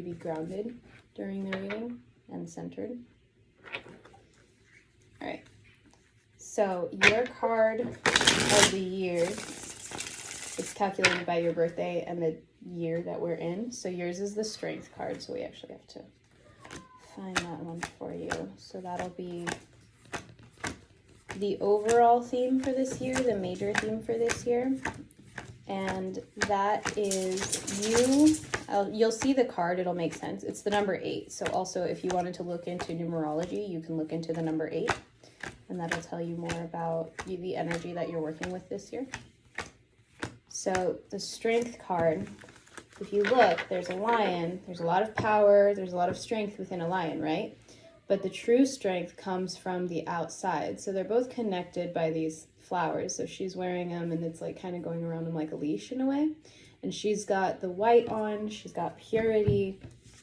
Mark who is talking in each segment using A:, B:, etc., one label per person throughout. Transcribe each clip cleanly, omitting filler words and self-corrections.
A: Be grounded during the reading and centered. All right, so your card of the year is calculated by your birthday and the year that we're in. So yours is the Strength card, so we actually have to find that one for you. So that'll be the overall theme for this year, the major theme for this year. And that is you. You'll see the card, it'll make sense. It's the number 8. So also if you wanted to look into numerology, you can look into the number 8. And that'll tell you more about the energy that you're working with this year. So the Strength card, if you look, there's a lion. There's a lot of power. There's a lot of strength within a lion, right? But the true strength comes from the outside. So they're both connected by these flowers. So she's wearing them and it's like kind of going around them like a leash in a way. And she's got the white on. She's got purity.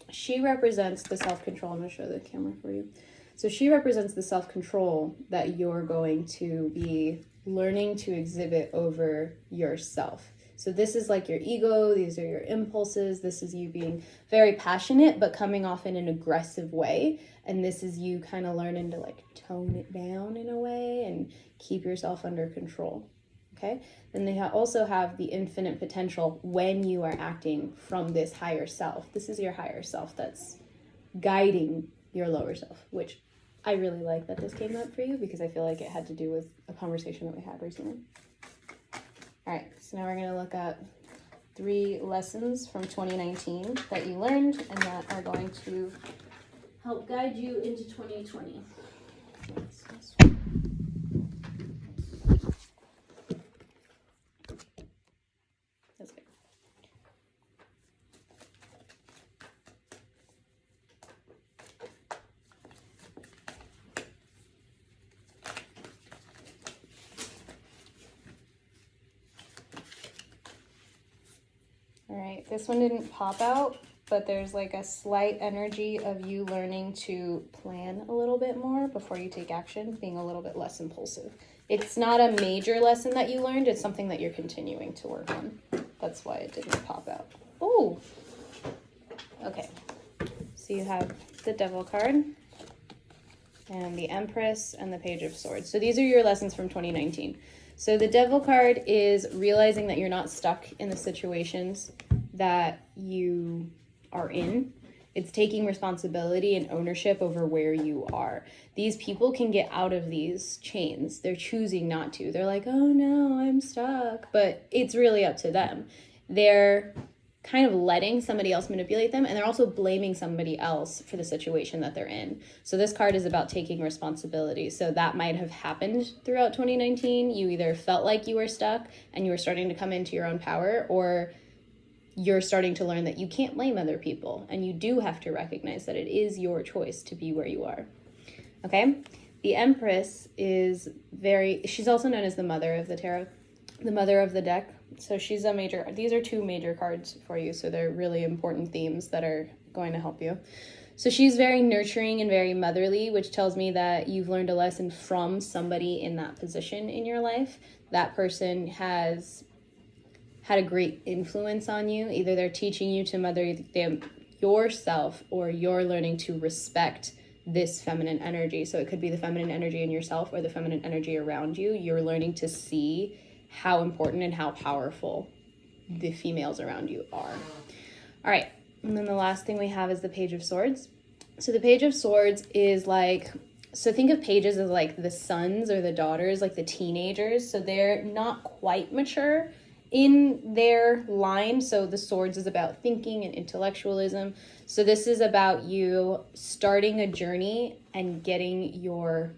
A: She represents the self-control. I'm going to show the camera for you. So she represents the self-control that you're going to be learning to exhibit over yourself. So this is like your ego, these are your impulses, this is you being very passionate but coming off in an aggressive way, and this is you kind of learning to like tone it down in a way and keep yourself under control. Okay, then they also have the infinite potential when you are acting from this higher self. This is your higher self that's guiding your lower self, which I really like that this came up for you because I feel like it had to do with a conversation that we had recently. All right, so now we're going to look at 3 lessons from 2019 that you learned and that are going to help guide you into 2020. That's good. All right, this one didn't pop out, but there's like a slight energy of you learning to plan a little bit more before you take action, being a little bit less impulsive. It's not a major lesson that you learned, it's something that you're continuing to work on. That's why it didn't pop out. Oh, okay. So you have the Devil card and the Empress and the Page of Swords. So these are your lessons from 2019. So the Devil card is realizing that you're not stuck in the situations that you are in. It's taking responsibility and ownership over where you are. These people can get out of these chains. They're choosing not to. They're like, oh no, I'm stuck. But it's really up to them. They're kind of letting somebody else manipulate them, and they're also blaming somebody else for the situation that they're in. So this card is about taking responsibility. So that might have happened throughout 2019. You either felt like you were stuck and you were starting to come into your own power, or you're starting to learn that you can't blame other people, and you do have to recognize that it is your choice to be where you are. Okay? The Empress is she's also known as the mother of the tarot, the mother of the deck. So these are 2 major cards for you, so they're really important themes that are going to help you. So she's very nurturing and very motherly, which tells me that you've learned a lesson from somebody in that position in your life. That person has had a great influence on you. Either they're teaching you to mother yourself, or you're learning to respect this feminine energy. So it could be the feminine energy in yourself or the feminine energy around you. You're learning to see how important and how powerful the females around you are. All right, and then the last thing we have is the Page of Swords. So the Page of Swords is like, so think of pages as like the sons or the daughters, like the teenagers. So they're not quite mature in their line. So the Swords is about thinking and intellectualism. So this is about you starting a journey and getting your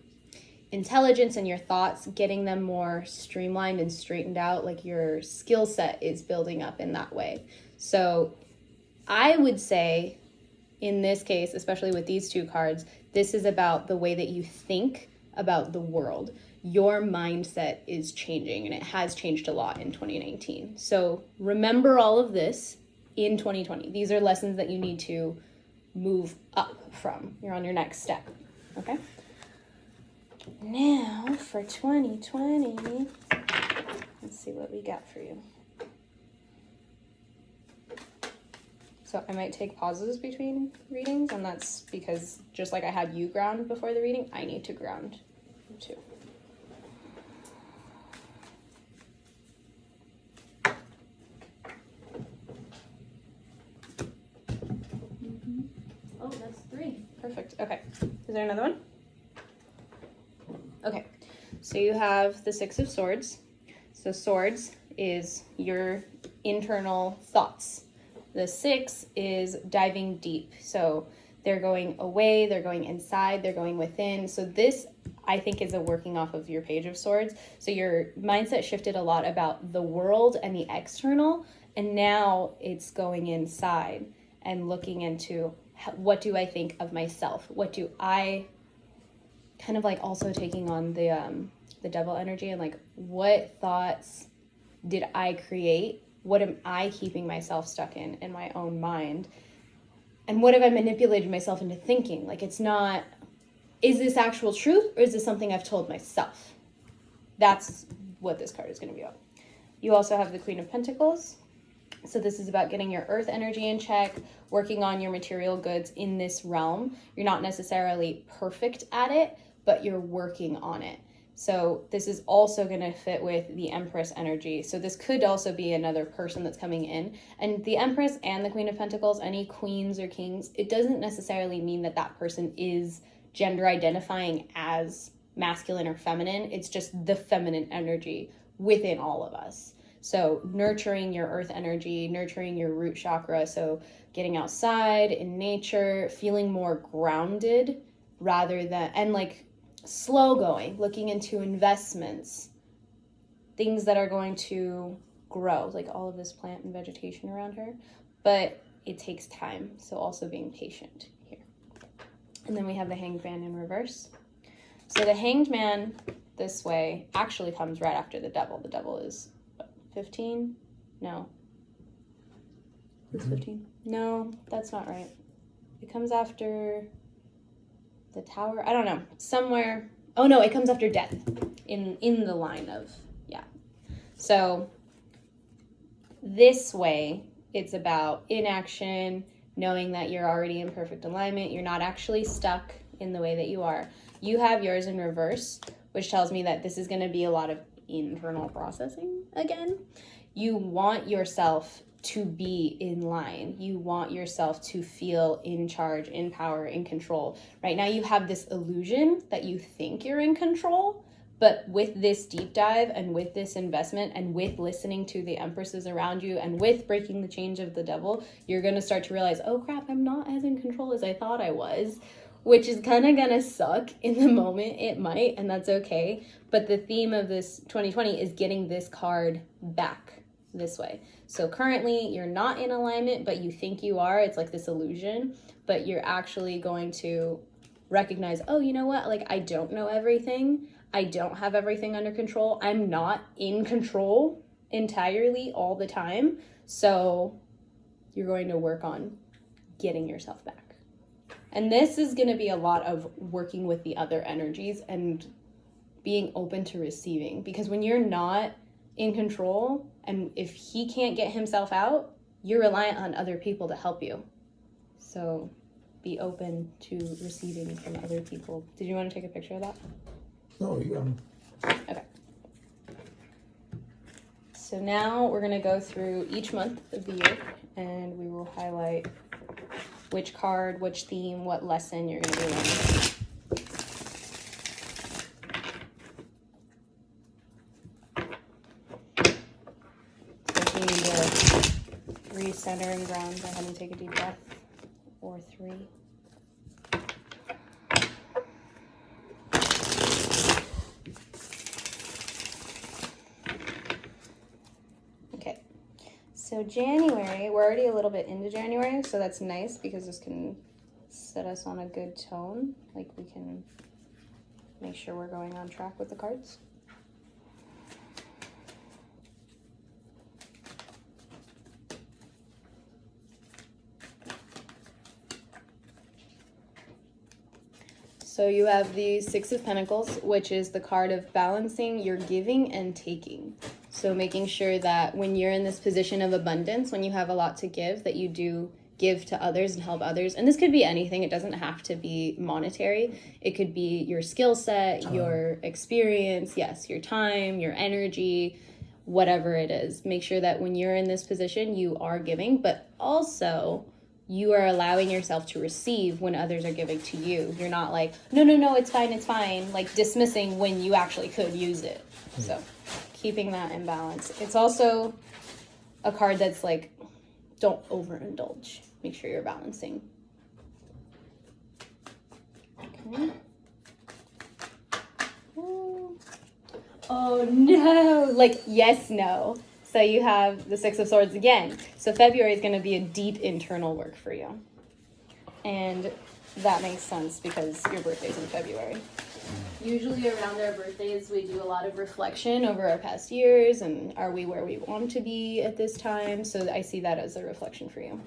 A: intelligence and your thoughts, getting them more streamlined and straightened out, like your skill set is building up in that way. So I would say in this case, especially with these 2 cards, this is about the way that you think about the world. Your mindset is changing, and it has changed a lot in 2019. So remember all of this in 2020. These are lessons that you need to move up from. You're on your next step, okay? Now for 2020, let's see what we got for you. So I might take pauses between readings, and that's because just like I had you ground before the reading, I need to ground too.
B: Oh, that's 3.
A: Perfect. Okay. Is there another one? Okay. So you have the Six of Swords. So swords is your internal thoughts. The 6 is diving deep. So they're going away, they're going inside, they're going within. So this, I think, is a working off of your Page of Swords. So your mindset shifted a lot about the world and the external, and now it's going inside and looking into what do I think of myself? What do I, kind of like also taking on the devil energy, and like, what thoughts did I create? What am I keeping myself stuck in my own mind? And what have I manipulated myself into thinking? Like, it's not, is this actual truth, or is this something I've told myself? That's what this card is going to be about. You also have the Queen of Pentacles. So this is about getting your earth energy in check, working on your material goods in this realm. You're not necessarily perfect at it, but you're working on it. So this is also going to fit with the Empress energy. So this could also be another person that's coming in. And the Empress and the Queen of Pentacles, any queens or kings, it doesn't necessarily mean that that person is gender identifying as masculine or feminine. It's just the feminine energy within all of us. So nurturing your earth energy, nurturing your root chakra. So getting outside in nature, feeling more grounded rather than, and like slow going, looking into investments, things that are going to grow, like all of this plant and vegetation around her, but it takes time. So also being patient here. And then we have the Hanged Man in reverse. So the Hanged Man this way actually comes right after the Devil. The Devil is 15? No. It's 15. No, that's not right. It comes after the Tower. I don't know. Somewhere. Oh no, it comes after Death in the line of, yeah. So this way, it's about inaction, knowing that you're already in perfect alignment. You're not actually stuck in the way that you are. You have yours in reverse, which tells me that this is going to be a lot of internal processing again. You want yourself to be in line. You want yourself to feel in charge, in power, in control. Right now you have this illusion that you think you're in control, but with this deep dive and with this investment and with listening to the empresses around you and with breaking the chains of the Devil, you're going to start to realize, oh crap, I'm not as in control as I thought I was, which is kind of going to suck in the moment. It might, and that's okay. But the theme of this 2020 is getting this card back this way. So currently you're not in alignment, but you think you are. It's like this illusion, but you're actually going to recognize, oh, you know what? Like, I don't know everything. I don't have everything under control. I'm not in control entirely all the time. So you're going to work on getting yourself back. And this is going to be a lot of working with the other energies and being open to receiving, because when you're not in control, and if he can't get himself out, you're reliant on other people to help you. So be open to receiving from other people. Did you want to take a picture of that?
C: No,
A: Okay. So now we're going to go through each month of the year, and we will highlight which card, which theme, what lesson you're going to be learning. Recenter and ground. Go ahead and take a deep breath, or 3. Okay, so January, we're already a little bit into January, so that's nice because this can set us on a good tone. Like, we can make sure we're going on track with the cards. So you have the Six of Pentacles, which is the card of balancing your giving and taking. So making sure that when you're in this position of abundance, when you have a lot to give, that you do give to others and help others. And this could be anything. It doesn't have to be monetary. It could be your skill set, your experience, yes, your time, your energy, whatever it is. Make sure that when you're in this position, you are giving, but also you are allowing yourself to receive when others are giving to you. You're not like, no, it's fine, like dismissing when you actually could use it. So keeping that in balance. It's also a card that's like, don't overindulge. Make sure you're balancing. Okay. Oh no, like yes, no. So you have the Six of Swords again. So February is going to be a deep internal work for you. And that makes sense because your birthday's in February. Usually around our birthdays, we do a lot of reflection over our past years and are we where we want to be at this time? So I see that as a reflection for you.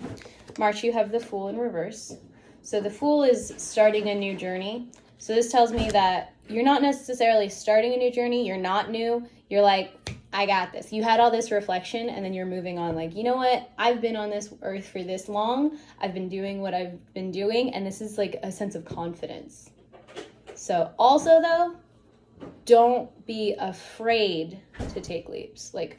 A: March, you have the Fool in reverse. So the Fool is starting a new journey. So this tells me that you're not necessarily starting a new journey. You're not new. You're like, I got this. You had all this reflection and then you're moving on. Like, you know what? I've been on this earth for this long. I've been doing what I've been doing. And this is like a sense of confidence. So also though, don't be afraid to take leaps. Like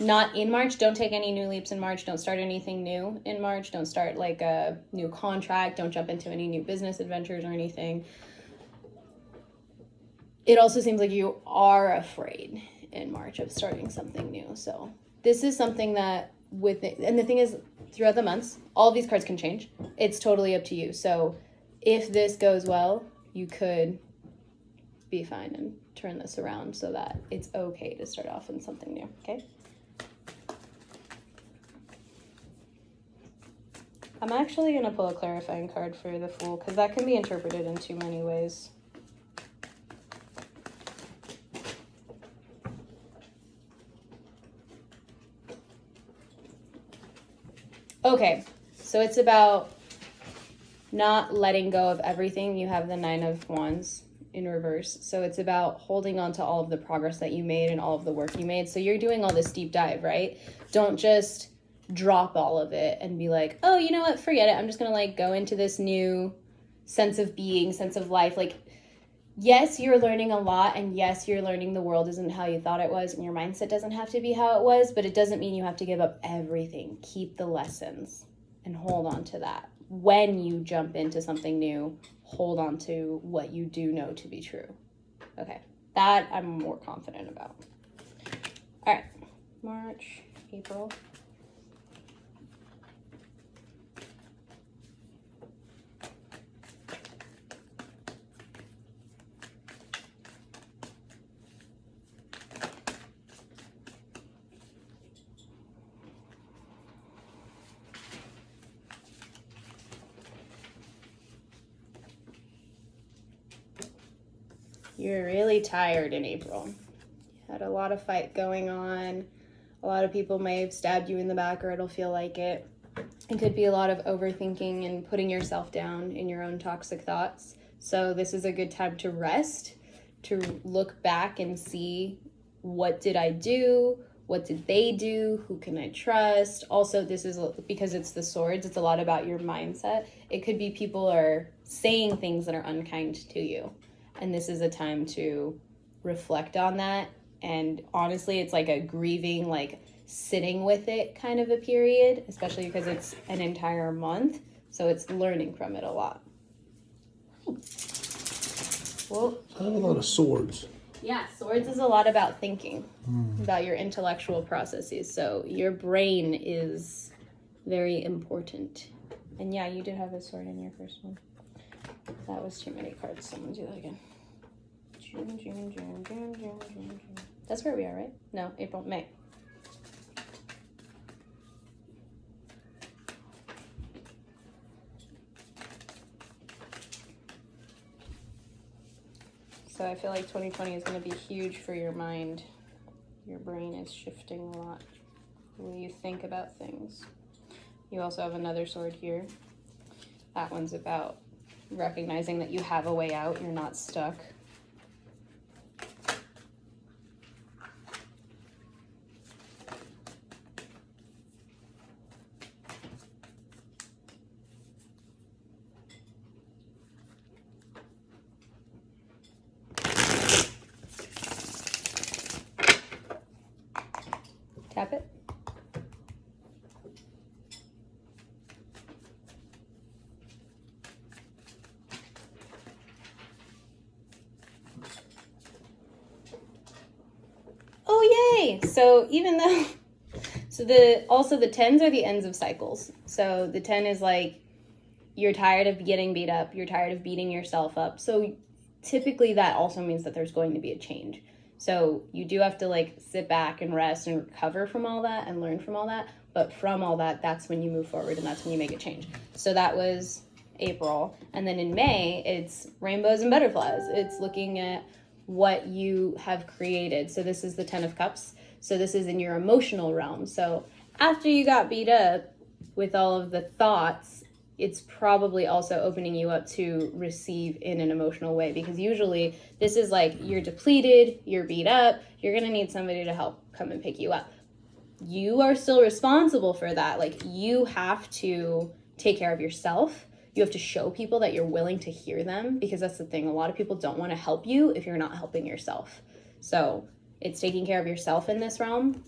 A: not in March. Don't take any new leaps in March. Don't start anything new in March. Don't start like a new contract. Don't jump into any new business adventures or anything. It also seems like you are afraid in March of starting something new. So this is something that and the thing is throughout the months, all of these cards can change. It's totally up to you. So if this goes well, you could be fine and turn this around so that it's okay to start off in something new, okay? I'm actually going to pull a clarifying card for the Fool because that can be interpreted in too many ways. Okay, so it's about not letting go of everything. You have the Nine of Wands in reverse. So it's about holding on to all of the progress that you made and all of the work you made. So you're doing all this deep dive, right? Don't just drop all of it and be like, oh, you know what? Forget it. I'm just going to like go into this new sense of being, sense of life. Like, yes, you're learning a lot. And yes, you're learning the world isn't how you thought it was. And your mindset doesn't have to be how it was. But it doesn't mean you have to give up everything. Keep the lessons and hold on to that. When you jump into something new, hold on to what you do know to be true. Okay, that I'm more confident about. All right, March, April. You're really tired in April. You had a lot of fight going on. A lot of people may have stabbed you in the back or it'll feel like it. It could be a lot of overthinking and putting yourself down in your own toxic thoughts. So this is a good time to rest, to look back and see what did I do? What did they do? Who can I trust? Also, this is because it's the swords. It's a lot about your mindset. It could be people are saying things that are unkind to you. And this is a time to reflect on that. And honestly, it's like a grieving, like sitting with it kind of a period, especially because it's an entire month. So it's learning from it a lot. Well,
B: I have a lot of swords.
A: Yeah, swords is a lot about thinking, about your intellectual processes. So your brain is very important. And yeah, you did have a sword in your first one. That was too many cards. Someone do that again. June. That's where we are, right? No, April, May. So I feel like 2020 is going to be huge for your mind. Your brain is shifting a lot. The way you think about things. You also have another sword here. That one's about recognizing that you have a way out. You're not stuck. Yay! So even though, the 10s are the ends of cycles. So the 10 is like, you're tired of getting beat up, you're tired of beating yourself up. So typically that also means that there's going to be a change. So you do have to like sit back and rest and recover from all that and learn from all that. But from all that, that's when you move forward and that's when you make a change. So that was April. And then in May, it's rainbows and butterflies. It's looking at what you have created. So this is the 10 of Cups. So this is in your emotional realm. So after you got beat up with all of the thoughts, it's probably also opening you up to receive in an emotional way, because usually this is like you're depleted, you're beat up, you're going to need somebody to help come and pick you up. You are still responsible for that. Like, you have to take care of yourself. You have to show people that you're willing to hear them, because that's the thing. A lot of people don't want to help you if you're not helping yourself. So it's taking care of yourself in this realm.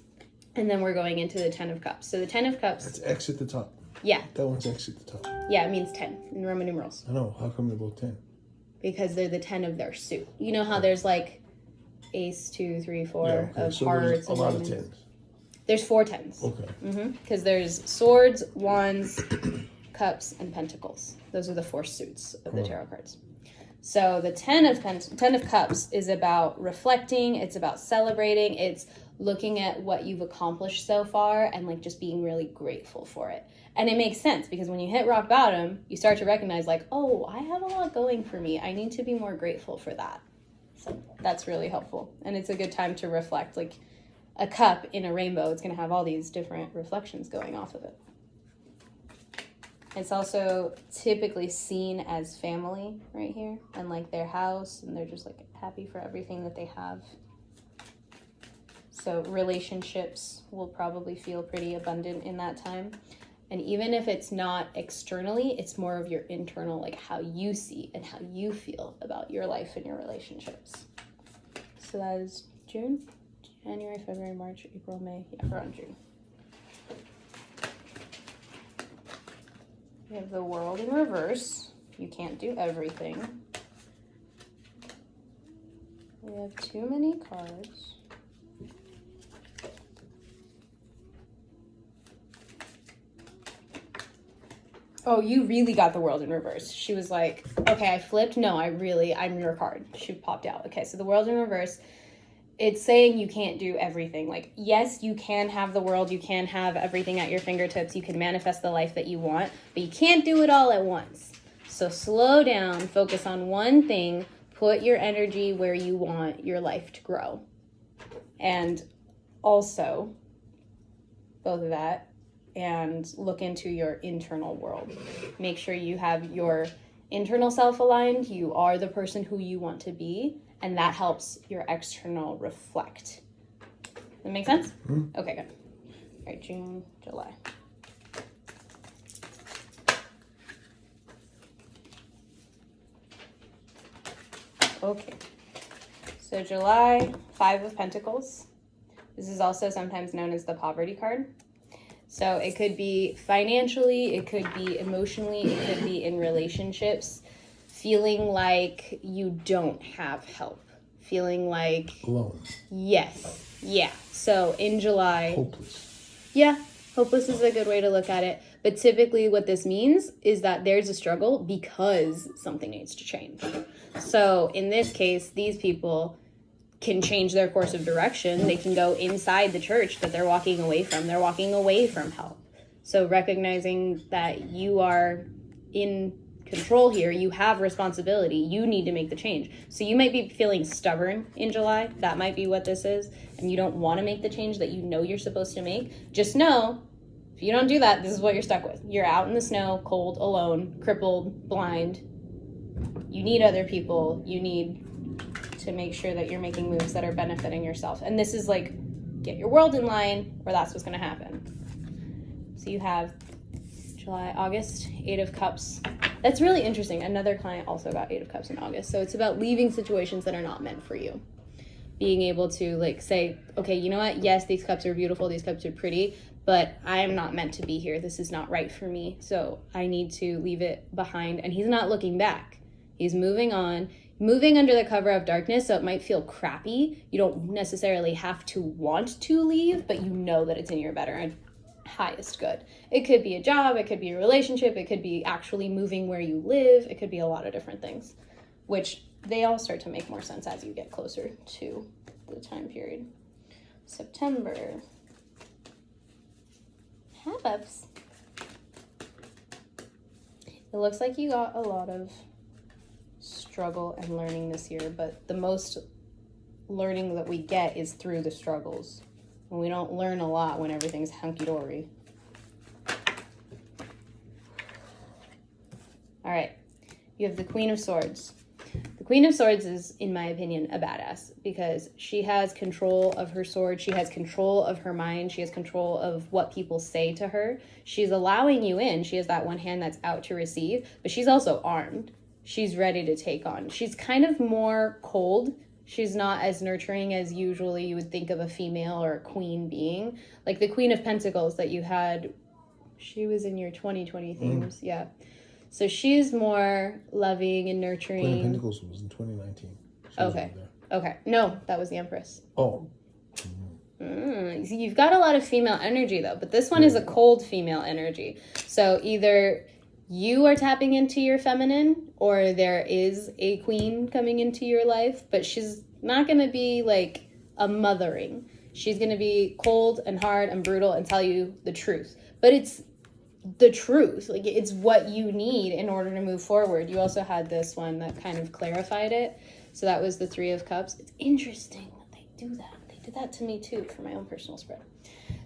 A: And then we're going into the 10 of Cups. So the 10 of Cups.
B: That's X at the top.
A: Yeah.
B: That one's X at the top.
A: Yeah, it means 10 in Roman numerals.
B: I know. How come they're both 10?
A: Because they're the 10 of their suit. You know how there's like ace, 2, 3, 4 of
B: so
A: hearts.
B: there's a lot of
A: diamonds.
B: 10s.
A: There's 4 10s.
B: Okay.
A: Because there's swords, wands, cups, and pentacles. Those are the 4 suits of the tarot cards. So the 10 of Cups is about reflecting. It's about celebrating. It's looking at what you've accomplished so far and like just being really grateful for it. And it makes sense, because when you hit rock bottom, you start to recognize like, oh, I have a lot going for me. I need to be more grateful for that. So that's really helpful. And it's a good time to reflect. Like a cup in a rainbow, it's going to have all these different reflections going off of it. It's also typically seen as family right here, and like their house, and they're just like happy for everything that they have. So relationships will probably feel pretty abundant in that time. And even if it's not externally, it's more of your internal, like how you see and how you feel about your life and your relationships. So that is June, January, February, March, April, May. Yeah, we're on June. We have the World in reverse. You can't do everything. We have too many cards. Oh, you really got the World in reverse. She was like, okay, I flipped. No, I'm your card. She popped out. Okay, so the World in reverse, it's saying you can't do everything. Like, yes, you can have the world. You can have everything at your fingertips. You can manifest the life that you want, but you can't do it all at once. So slow down, focus on one thing, put your energy where you want your life to grow. And also, both of that, and look into your internal world. Make sure you have your internal self aligned. You are the person who you want to be, and that helps your external reflect. That make sense?
B: Mm-hmm.
A: Okay, good. All right, June, July. Okay. So July, 5 of Pentacles. This is also sometimes known as the poverty card. So it could be financially, it could be emotionally, it could be in relationships, feeling like you don't have help, feeling like
B: alone.
A: Yes. Yeah. So in July,
B: Hopeless.
A: Yeah, hopeless is a good way to look at it. But typically what this means is that there's a struggle because something needs to change. So in this case, these people can change their course of direction. They can go inside the church that they're walking away from. They're walking away from help. So recognizing that you are in control here, you have responsibility, you need to make the change. So you might be feeling stubborn in July. That might be what this is. And you don't want to make the change that you know you're supposed to make. Just know, if you don't do that, this is what you're stuck with. You're out in the snow, cold, alone, crippled, blind. You need other people. You need to make sure that you're making moves that are benefiting yourself. And this is like, get your world in line, or that's what's going to happen. So you have July, August, 8 of Cups. That's really interesting. Another client also got 8 of Cups in August. So it's about leaving situations that are not meant for you. Being able to like say, okay, you know what? Yes, these cups are beautiful. These cups are pretty, but I am not meant to be here. This is not right for me. So I need to leave it behind. And he's not looking back. He's moving on. moving under the cover of darkness, so it might feel crappy. You don't necessarily have to want to leave, but you know that it's in your better and highest good. It could be a job, it could be a relationship, it could be actually moving where you live, it could be a lot of different things, which they all start to make more sense as you get closer to the time period. September. Hi, Bubs. It looks like you got a lot of struggle and learning this year, but the most learning that we get is through the struggles. And we don't learn a lot when everything's hunky-dory. All right, you have the Queen of Swords. The Queen of Swords is, in my opinion, a badass because she has control of her sword. She has control of her mind. She has control of what people say to her. She's allowing you in. She has that one hand that's out to receive, but she's also armed. She's ready to take on. She's kind of more cold. She's not as nurturing as usually you would think of a female or a queen being. Like the Queen of Pentacles that you had, she was in your 2020 themes, yeah. So she's more loving and nurturing.
B: Queen of Pentacles was in 2019.
A: Okay. Okay. No, that was the Empress.
B: Oh.
A: You've got a lot of female energy though, but this one is a cold female energy. So either you are tapping into your feminine or there is a queen coming into your life, but she's not going to be like a mothering. She's going to be cold and hard and brutal and tell you the truth. But it's the truth. Like it's what you need in order to move forward. You also had this one that kind of clarified it. So that was the Three of Cups. It's interesting that they do that. They did that to me too for my own personal spread.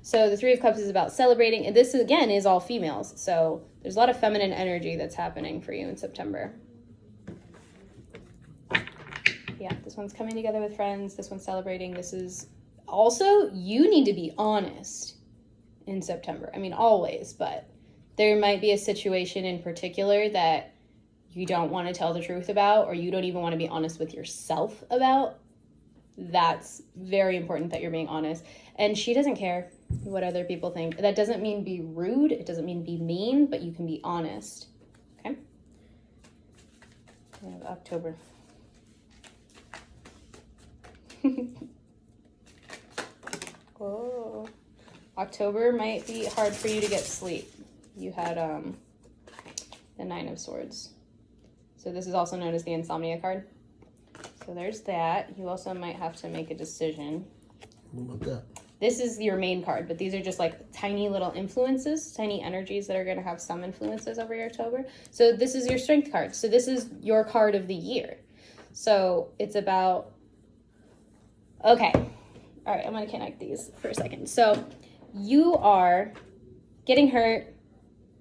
A: So the Three of Cups is about celebrating. And this, again, is all females. So there's a lot of feminine energy that's happening for you in September. Yeah, this one's coming together with friends. This one's celebrating. This is also, you need to be honest in September. I mean, always, but there might be a situation in particular that you don't want to tell the truth about, or you don't even want to be honest with yourself about. That's very important that you're being honest. And she doesn't care what other people think. That doesn't mean be rude. It doesn't mean be mean, but you can be honest. Okay? We have October. Oh. October might be hard for you to get sleep. You had the Nine of Swords. So this is also known as the Insomnia card. So there's that. You also might have to make a decision.
B: What about that?
A: This is your main card, but these are just like tiny little influences, tiny energies that are going to have some influences over your October. So this is your strength card. So this is your card of the year. So it's about, okay. All right, I'm going to connect these for a second. So you are getting hurt,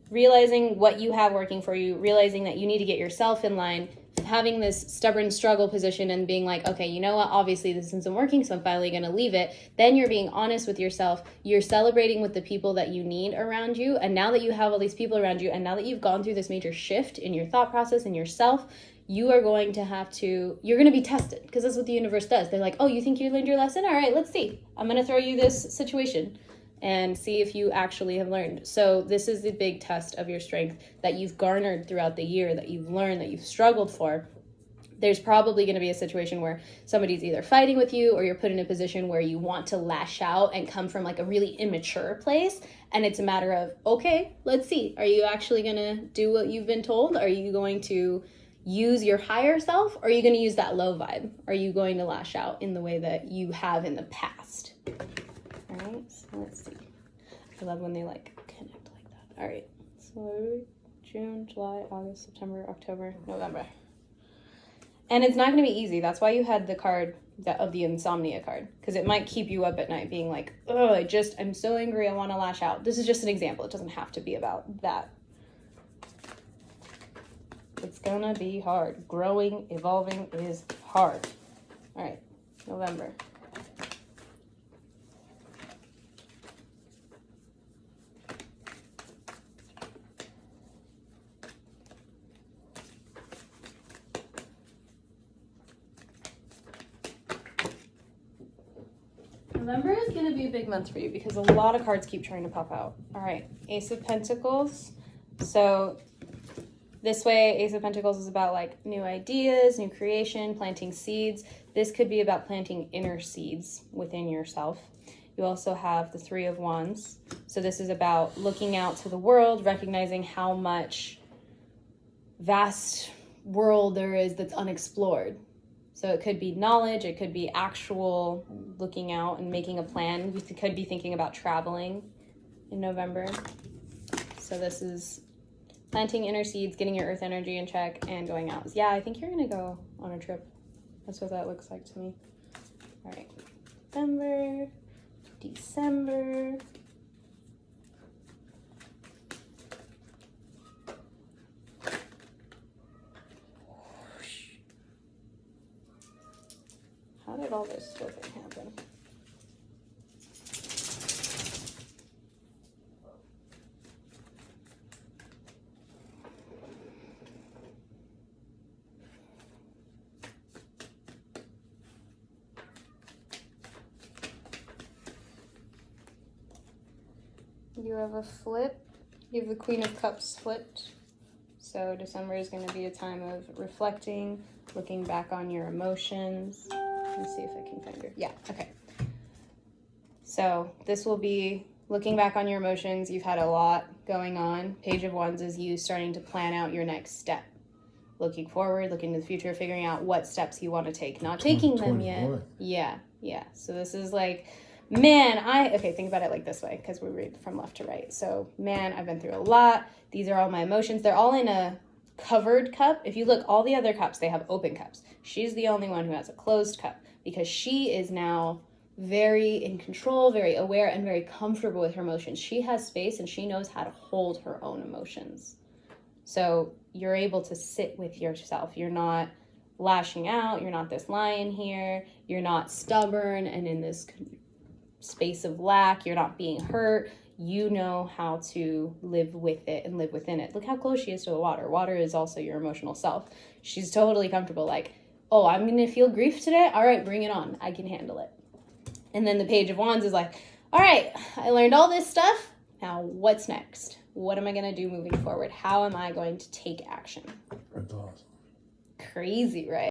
A: realizing what you have working for you, realizing that you need to get yourself in line, having this stubborn struggle position and being like, okay, you know what, obviously this isn't working, so I'm finally going to leave it. Then you're being honest with yourself. You're celebrating with the people that you need around you. And now that you have all these people around you, and now that you've gone through this major shift in your thought process and yourself, you are going to have to, you're going to be tested, because that's what the universe does. They're like, oh, you think you learned your lesson? All right, let's see. I'm going to throw you this situation and see if you actually have learned. So this is the big test of your strength that you've garnered throughout the year, that you've learned, that you've struggled for. There's probably going to be a situation where somebody's either fighting with you or you're put in a position where you want to lash out and come from like a really immature place. And it's a matter of, okay, let's see. Are you actually going to do what you've been told? Are you going to use your higher self? Or are you going to use that low vibe? Are you going to lash out in the way that you have in the past? All right, so let's see. I love when they like connect like that. All right, so June, July, August, September, October, November. And it's not going to be easy. That's why you had the card of the Insomnia card, because it might keep you up at night being like, oh, I'm so angry, I want to lash out. This is just an example. It doesn't have to be about that. It's gonna be hard. Growing, evolving is hard. All right, November. November is going to be a big month for you because a lot of cards keep trying to pop out. All right, Ace of Pentacles. So This way, Ace of Pentacles is about like new ideas, new creation, planting seeds. This could be about planting inner seeds within yourself. You also have the Three of Wands. So this is about looking out to the world, recognizing how much vast world there is that's unexplored. So it could be knowledge, it could be actual looking out and making a plan. You could be thinking about traveling in November. So this is planting inner seeds, getting your earth energy in check, and going out. Yeah, I think you're gonna go on a trip. That's what that looks like to me. All right, November, December. How did all this flipping happen? You have a flip. You have the Queen of Cups flipped. So December is going to be a time of reflecting, looking back on your emotions. Let's see if I can find her. Yeah, okay. So this will be looking back on your emotions. You've had a lot going on. Page of Wands is you starting to plan out your next step. Looking forward, looking to the future, figuring out what steps you want to take. Not taking them yet. Yeah. So this is like, man, think about it like this way, because we read from left to right. So, man, I've been through a lot. These are all my emotions. They're all in a covered cup. If you look, all the other cups, they have open cups. She's the only one who has a closed cup because she is now very in control, very aware, and very comfortable with her emotions. She has space and she knows how to hold her own emotions. So you're able to sit with yourself. You're not lashing out. You're not this lion here. You're not stubborn and in this space of lack. You're not being hurt. You know how to live with it and live within it. Look how close she is to the water. Water is also your emotional self. She's totally comfortable. Like, oh, I'm going to feel grief today. All right, bring it on. I can handle it. And then the Page of Wands is like, all right, I learned all this stuff. Now what's next? What am I going to do moving forward? How am I going to take action?
B: That's awesome.
A: Crazy, right?